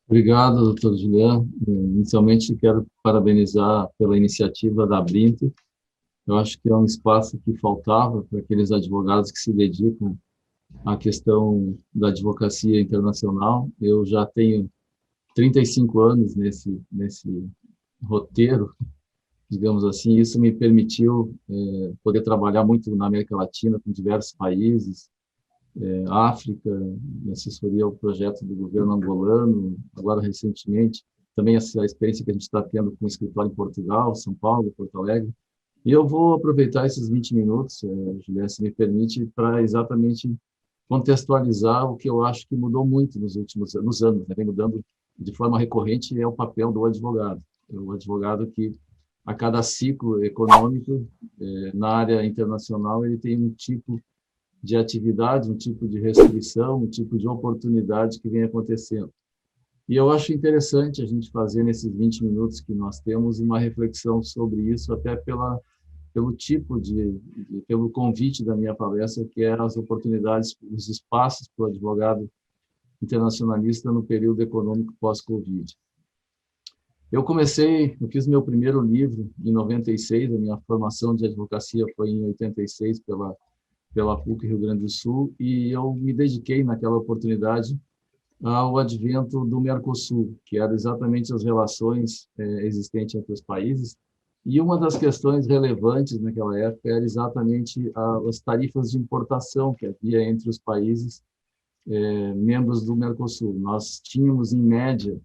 Obrigado, doutor Julián. Inicialmente, quero parabenizar pela iniciativa da Brinta. Eu acho que é um espaço que faltava para aqueles advogados que se dedicam à questão da advocacia internacional. Eu já tenho 35 anos nesse roteiro, digamos assim. Isso me permitiu poder trabalhar muito na América Latina, com diversos países, África, assessoria ao projeto do governo angolano, agora recentemente, também essa experiência que a gente está tendo com o escritório em Portugal, São Paulo, Porto Alegre. E eu vou aproveitar esses 20 minutos, Juliana, se me permite, para exatamente contextualizar o que eu acho que mudou muito nos anos, né? Vem mudando de forma recorrente, é o papel do advogado. É o advogado que, a cada ciclo econômico, na área internacional, ele tem um tipo de atividade, um tipo de restrição, um tipo de oportunidade que vem acontecendo. E eu acho interessante a gente fazer nesses 20 minutos que nós temos uma reflexão sobre isso, até pelo tipo pelo convite da minha palestra, que é as oportunidades, os espaços para o advogado internacionalista no período econômico pós-Covid. Eu fiz meu primeiro livro em 96, a minha formação de advocacia foi em 86 pela PUC Rio Grande do Sul, e eu me dediquei naquela oportunidade ao advento do Mercosul, que era exatamente as relações existentes entre os países, e uma das questões relevantes naquela época era exatamente as tarifas de importação que havia entre os países membros do Mercosul. Nós tínhamos, em média,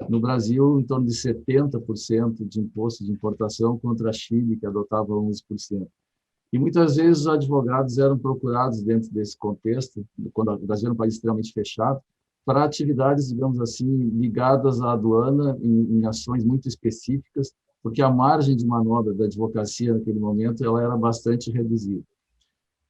no Brasil, em torno de 70% de imposto de importação contra a Chile, que adotava 11%. E muitas vezes os advogados eram procurados dentro desse contexto, quando o Brasil era um país extremamente fechado, para atividades, digamos assim, ligadas à aduana, em ações muito específicas, porque a margem de manobra da advocacia naquele momento ela era bastante reduzida.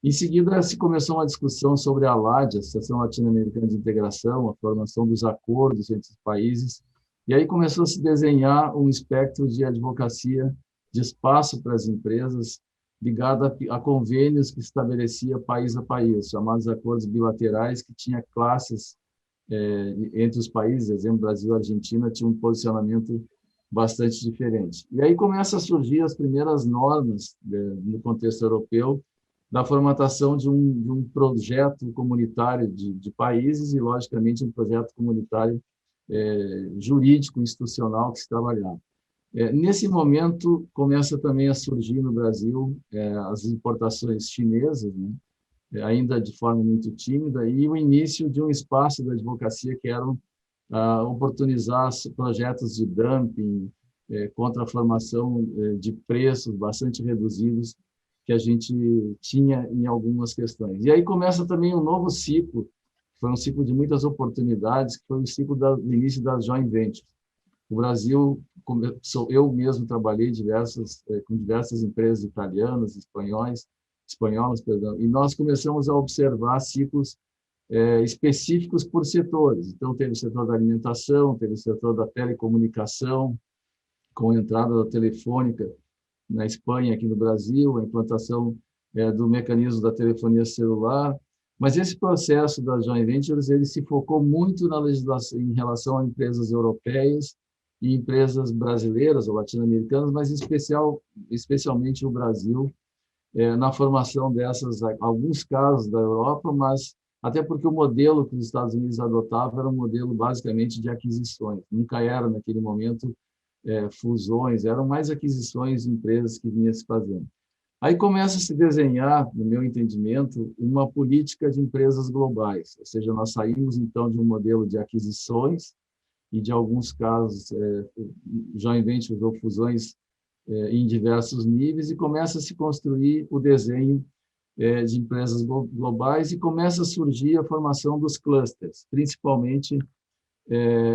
Em seguida, se começou uma discussão sobre a ALAD, Associação Latino-Americana de Integração, a formação dos acordos entre os países, e aí começou a se desenhar um espectro de advocacia, de espaço para as empresas, ligado a convênios que estabelecia país a país, chamados acordos bilaterais, que tinha classes entre os países, exemplo, Brasil e Argentina, tinha um posicionamento bastante diferente. E aí começa a surgir as primeiras normas no contexto europeu, da formatação de um projeto comunitário de países e, logicamente, um projeto comunitário jurídico, institucional que se trabalhava. Nesse momento, começa também a surgir no Brasil as importações chinesas, né? Ainda de forma muito tímida, e o início de um espaço da advocacia que eram oportunizar projetos de dumping, contra a formação de preços bastante reduzidos que a gente tinha em algumas questões. E aí começa também um novo ciclo, foi um ciclo de muitas oportunidades, que foi o ciclo do início das joint ventures. O Brasil, eu mesmo trabalhei com diversas empresas italianas, espanholas, perdão, e nós começamos a observar ciclos específicos por setores. Então, teve o setor da alimentação, teve o setor da telecomunicação, com a entrada da telefônica na Espanha, aqui no Brasil, a implantação do mecanismo da telefonia celular. Mas esse processo das joint ventures ele se focou muito na legislação em relação a empresas europeias e empresas brasileiras ou latino-americanas, mas especialmente o Brasil, na formação dessas, alguns casos da Europa, mas até porque o modelo que os Estados Unidos adotavam era um modelo basicamente de aquisições, nunca era, naquele momento, fusões, eram mais aquisições de empresas que vinham se fazendo. Aí começa a se desenhar, no meu entendimento, uma política de empresas globais, ou seja, nós saímos então de um modelo de aquisições e de alguns casos joint ventures ou fusões em diversos níveis e começa a se construir o desenho de empresas globais e começa a surgir a formação dos clusters, principalmente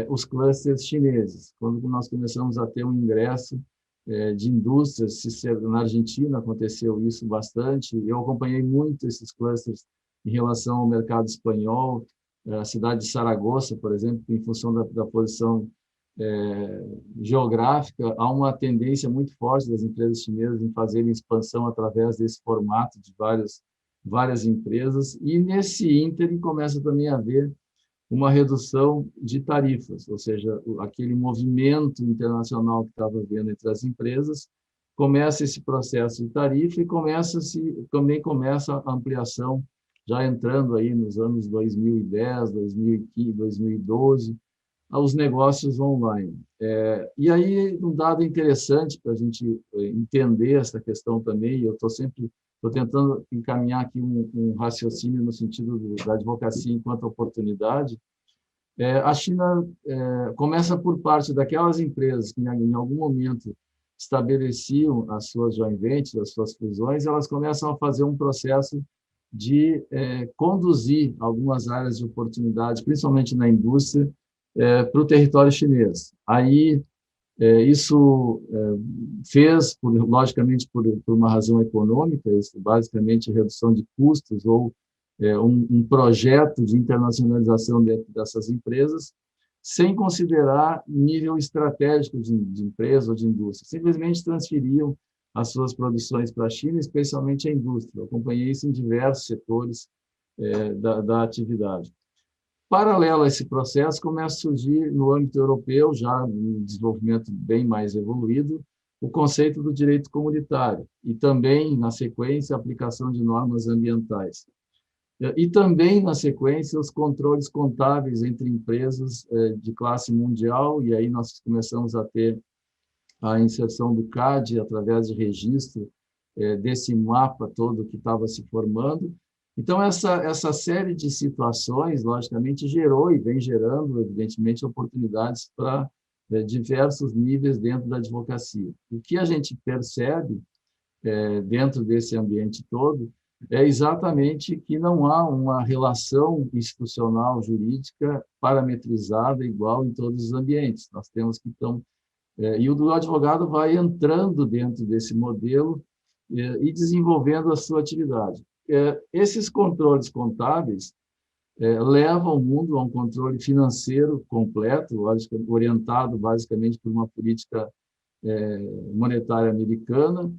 os clusters chineses, quando nós começamos a ter um ingresso de indústrias, na Argentina aconteceu isso bastante, eu acompanhei muito esses clusters em relação ao mercado espanhol, a cidade de Saragoça, por exemplo, em função da posição geográfica, há uma tendência muito forte das empresas chinesas em fazerem expansão através desse formato de várias empresas, e nesse ínterim começa também a haver uma redução de tarifas, ou seja, aquele movimento internacional que estava havendo entre as empresas, começa esse processo de tarifa e também começa a ampliação, já entrando aí nos anos 2010, 2015, 2012, aos negócios online. E aí, um dado interessante para a gente entender essa questão também, eu estou tentando encaminhar aqui um raciocínio no sentido da advocacia enquanto oportunidade. A China começa por parte daquelas empresas que, em algum momento, estabeleciam as suas joint ventures, as suas fusões, elas começam a fazer um processo de conduzir algumas áreas de oportunidade, principalmente na indústria, para o território chinês. Aí, isso fez, logicamente, por uma razão econômica, isso, basicamente redução de custos ou um projeto de internacionalização dentro dessas empresas, sem considerar nível estratégico de empresa ou de indústria. Simplesmente transferiam as suas produções para a China, especialmente a indústria. Eu acompanhei isso em diversos setores da atividade. Paralelo a esse processo, começa a surgir no âmbito europeu, já um desenvolvimento bem mais evoluído, o conceito do direito comunitário e também, na sequência, a aplicação de normas ambientais. E também, na sequência, os controles contábeis entre empresas de classe mundial, e aí nós começamos a ter a inserção do CAD através de registro desse mapa todo que estava se formando. Então, essa série de situações, logicamente, gerou e vem gerando, evidentemente, oportunidades para diversos níveis dentro da advocacia. O que a gente percebe dentro desse ambiente todo é exatamente que não há uma relação institucional jurídica parametrizada igual em todos os ambientes. Nós temos que, então, e o advogado vai entrando dentro desse modelo e desenvolvendo a sua atividade. Esses controles contábeis levam o mundo a um controle financeiro completo, orientado basicamente por uma política monetária americana.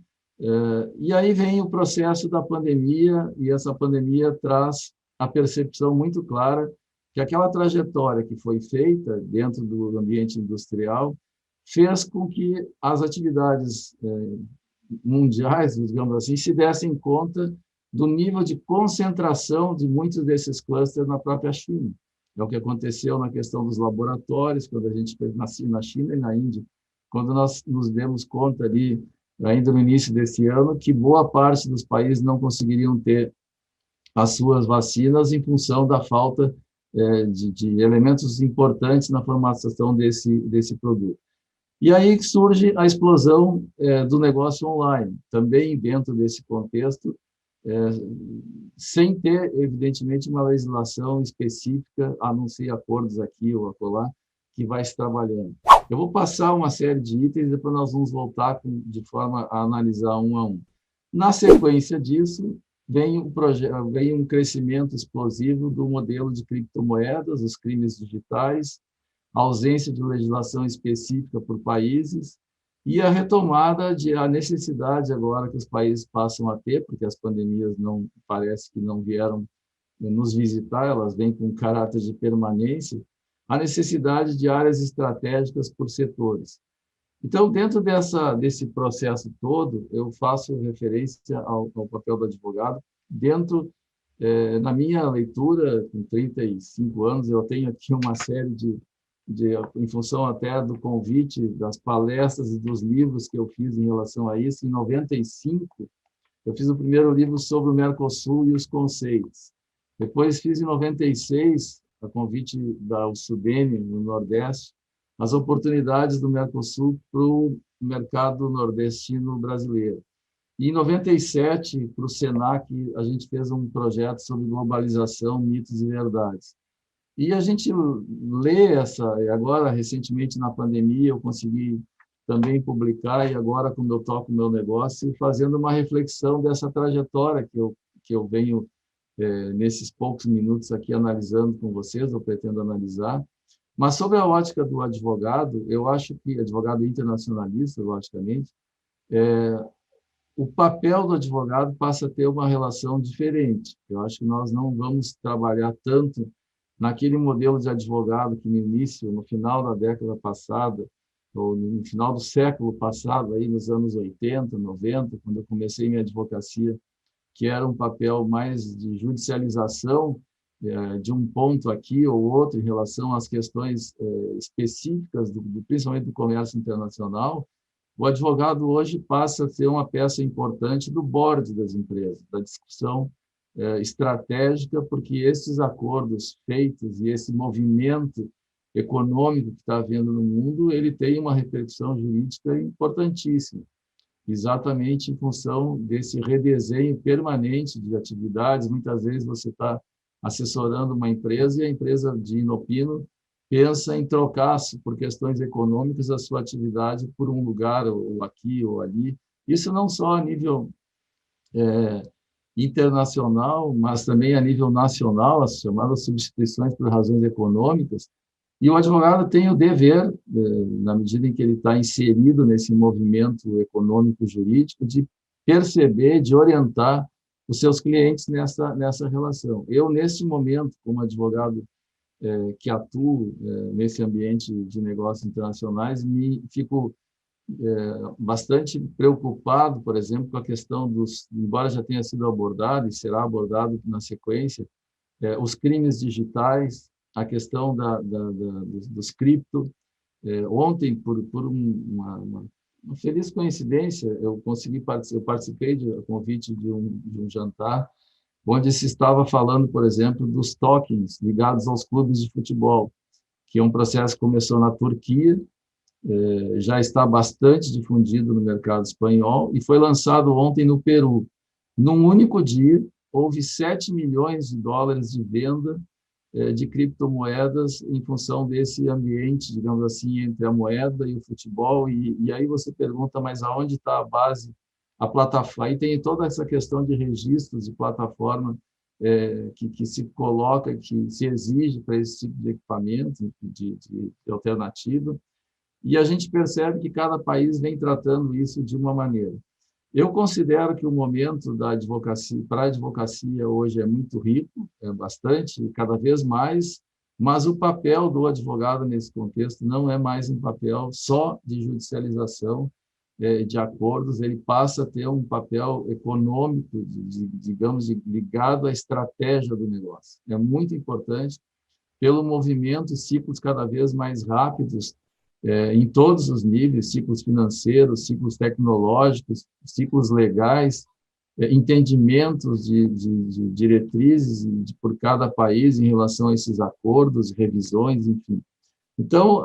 E aí vem o processo da pandemia, e essa pandemia traz a percepção muito clara que aquela trajetória que foi feita dentro do ambiente industrial fez com que as atividades mundiais, digamos assim, se dessem conta do nível de concentração de muitos desses clusters na própria China. É o que aconteceu na questão dos laboratórios, quando a gente nasceu na China e na Índia, quando nós nos demos conta ali, ainda no início desse ano, que boa parte dos países não conseguiriam ter as suas vacinas em função da falta de elementos importantes na formatação desse produto. E aí surge a explosão do negócio online, também dentro desse contexto, sem ter, evidentemente, uma legislação específica, a não ser acordos aqui ou acolá, que vai se trabalhando. Eu vou passar uma série de itens e depois nós vamos voltar de forma a analisar um a um. Na sequência disso, vem um crescimento explosivo do modelo de criptomoedas, os crimes digitais, a ausência de legislação específica por países e a retomada a necessidade agora que os países passam a ter, porque as pandemias não parece que não vieram nos visitar, elas vêm com caráter de permanência, a necessidade de áreas estratégicas por setores. Então, dentro desse processo todo, eu faço referência ao papel do advogado. Na minha leitura, com 35 anos, eu tenho aqui uma série em função até do convite, das palestras e dos livros que eu fiz em relação a isso. Em 95, eu fiz o primeiro livro sobre o Mercosul e os conceitos. Depois fiz em 96, a convite da USUDENE, no Nordeste, as oportunidades do Mercosul para o mercado nordestino brasileiro. E em 97, para o SENAC, a gente fez um projeto sobre globalização, mitos e verdades. E a gente lê agora, recentemente, na pandemia, eu consegui também publicar, e agora, quando eu toco o meu negócio, fazendo uma reflexão dessa trajetória que eu venho, nesses poucos minutos aqui, analisando com vocês, eu pretendo analisar. Mas sobre a ótica do advogado, eu acho que, advogado internacionalista, logicamente, o papel do advogado passa a ter uma relação diferente. Eu acho que nós não vamos trabalhar tanto naquele modelo de advogado que no início, no final da década passada, ou no final do século passado, aí nos anos 80, 90, quando eu comecei minha advocacia, que era um papel mais de judicialização de um ponto aqui ou outro em relação às questões específicas, principalmente do comércio internacional, o advogado hoje passa a ser uma peça importante do board das empresas, da discussão estratégica, porque esses acordos feitos e esse movimento econômico que está havendo no mundo, ele tem uma repercussão jurídica importantíssima, exatamente em função desse redesenho permanente de atividades. Muitas vezes você está assessorando uma empresa e a empresa de inopino pensa em trocar, por questões econômicas, a sua atividade por um lugar, ou aqui ou ali. Isso não só a nível internacional, mas também a nível nacional, as chamadas substituições por razões econômicas. E o advogado tem o dever, na medida em que ele está inserido nesse movimento econômico jurídico, de perceber, de orientar os seus clientes nessa relação. Eu, nesse momento, como advogado que atuo nesse ambiente de negócios internacionais, fico bastante preocupado, por exemplo, com a questão embora já tenha sido abordado e será abordado na sequência, os crimes digitais, a questão dos cripto. Ontem, por uma feliz coincidência, eu participei a convite de um jantar, onde se estava falando, por exemplo, dos tokens ligados aos clubes de futebol, que é um processo que começou na Turquia, já está bastante difundido no mercado espanhol e foi lançado ontem no Peru. Num único dia, houve 7 milhões de dólares de venda de criptomoedas em função desse ambiente, digamos assim, entre a moeda e o futebol. E aí você pergunta, mas aonde está a base, a plataforma? Aí tem toda essa questão de registros de plataforma que se coloca, que se exige para esse tipo de equipamento, de alternativa. E a gente percebe que cada país vem tratando isso de uma maneira. Eu considero que o momento da advocacia, para a advocacia hoje é muito rico, é bastante, cada vez mais, mas o papel do advogado nesse contexto não é mais um papel só de judicialização de acordos, ele passa a ter um papel econômico, digamos, ligado à estratégia do negócio. É muito importante, pelo movimento, ciclos cada vez mais rápidos, em todos os níveis, ciclos financeiros, ciclos tecnológicos, ciclos legais, entendimentos de diretrizes por cada país em relação a esses acordos, revisões, enfim. Então,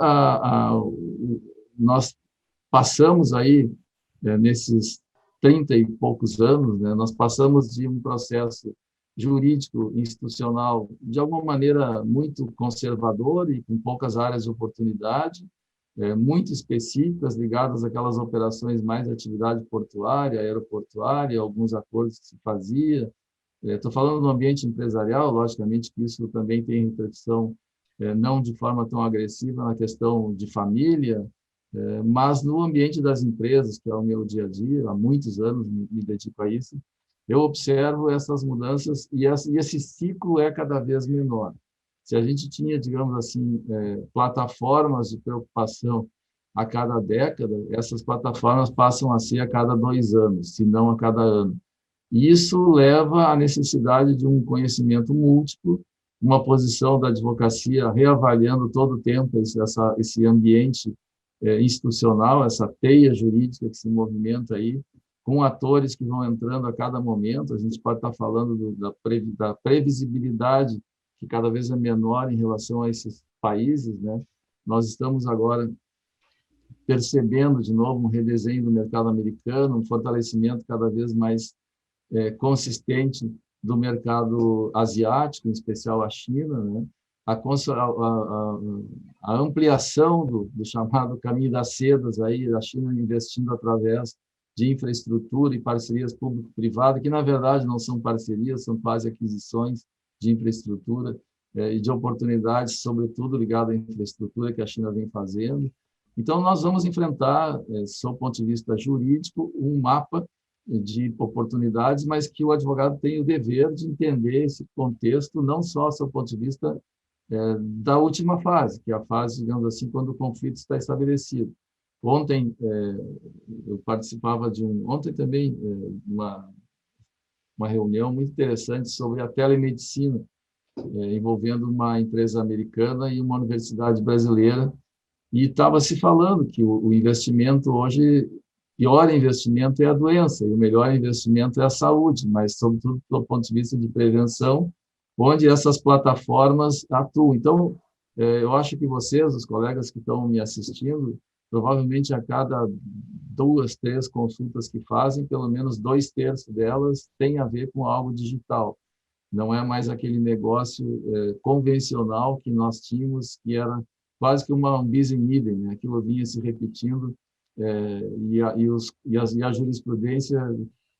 nós passamos aí, nesses 30 e poucos anos, né, nós passamos de um processo jurídico, institucional, de alguma maneira muito conservador e com poucas áreas de oportunidade, muito específicas, ligadas àquelas operações mais de atividade portuária, aeroportuária, alguns acordos que se fazia. Estou falando no ambiente empresarial, logicamente que isso também tem repercussão, não de forma tão agressiva na questão de família, mas no ambiente das empresas, que é o meu dia a dia, há muitos anos me dedico a isso, eu observo essas mudanças e esse ciclo é cada vez menor. Se a gente tinha, digamos assim, plataformas de preocupação a cada década, essas plataformas passam a ser a cada 2 anos, se não a cada ano. E isso leva à necessidade de um conhecimento múltiplo, uma posição da advocacia reavaliando todo o tempo esse ambiente institucional, essa teia jurídica que se movimenta aí, com atores que vão entrando a cada momento. A gente pode estar falando da previsibilidade, que cada vez é menor em relação a esses países, né? Nós estamos agora percebendo, de novo, um redesenho do mercado americano, um fortalecimento cada vez mais consistente do mercado asiático, em especial a China, né? A ampliação do chamado caminho das sedas, aí, a China investindo através de infraestrutura e parcerias público-privadas, que, na verdade, não são parcerias, são quase aquisições de infraestrutura e de oportunidades, sobretudo ligado à infraestrutura que a China vem fazendo. Então, nós vamos enfrentar, sob o ponto de vista jurídico, um mapa de oportunidades, mas que o advogado tem o dever de entender esse contexto, não só sob o ponto de vista da última fase, que é a fase, digamos assim, quando o conflito está estabelecido. Ontem, eu participava ontem também, uma reunião muito interessante sobre a telemedicina, envolvendo uma empresa americana e uma universidade brasileira, e estava se falando que o investimento hoje, pior investimento é a doença, e o melhor investimento é a saúde, mas, sobretudo, do ponto de vista de prevenção, onde essas plataformas atuam. Então, eu acho que vocês, os colegas que estão me assistindo, provavelmente a cada 2, 3 consultas que fazem, pelo menos 2/3 delas têm a ver com algo digital. Não é mais aquele negócio convencional que nós tínhamos, que era quase que um bis in idem, né? Aquilo vinha se repetindo, e a jurisprudência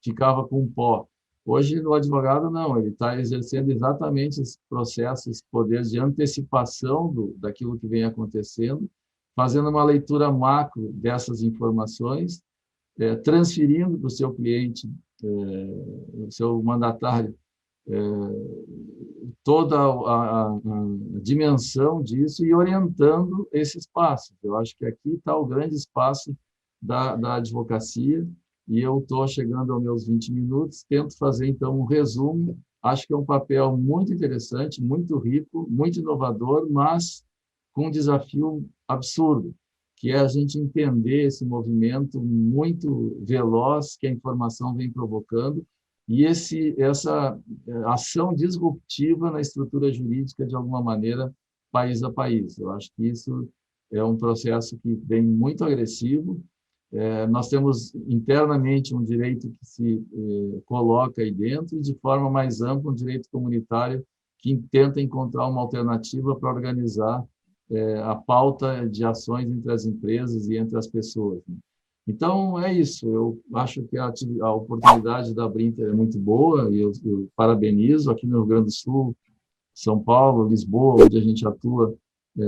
ficava com pó. Hoje, o advogado, não, ele está exercendo exatamente esse processo, esse poder de antecipação daquilo que vem acontecendo, fazendo uma leitura macro dessas informações, transferindo para o seu cliente, o seu mandatário, toda a dimensão disso e orientando esse espaço. Eu acho que aqui está o grande espaço da advocacia, e eu estou chegando aos meus 20 minutos, tento fazer, então, um resumo. Acho que é um papel muito interessante, muito rico, muito inovador, mas com um desafio absurdo, que é a gente entender esse movimento muito veloz que a informação vem provocando, e essa ação disruptiva na estrutura jurídica, de alguma maneira, país a país. Eu acho que isso é um processo que vem muito agressivo. Nós temos internamente um direito que se coloca aí dentro, e de forma mais ampla um direito comunitário que tenta encontrar uma alternativa para organizar a pauta de ações entre as empresas e entre as pessoas. Então, é isso. Eu acho que a oportunidade da Brinter é muito boa, e eu parabenizo. Aqui no Rio Grande do Sul, São Paulo, Lisboa, onde a gente atua,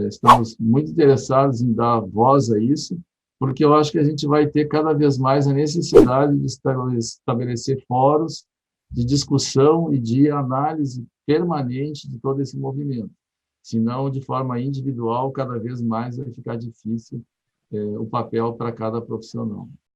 estamos muito interessados em dar voz a isso, porque eu acho que a gente vai ter cada vez mais a necessidade de estabelecer fóruns de discussão e de análise permanente de todo esse movimento. Senão, de forma individual, cada vez mais vai ficar difícil o papel para cada profissional.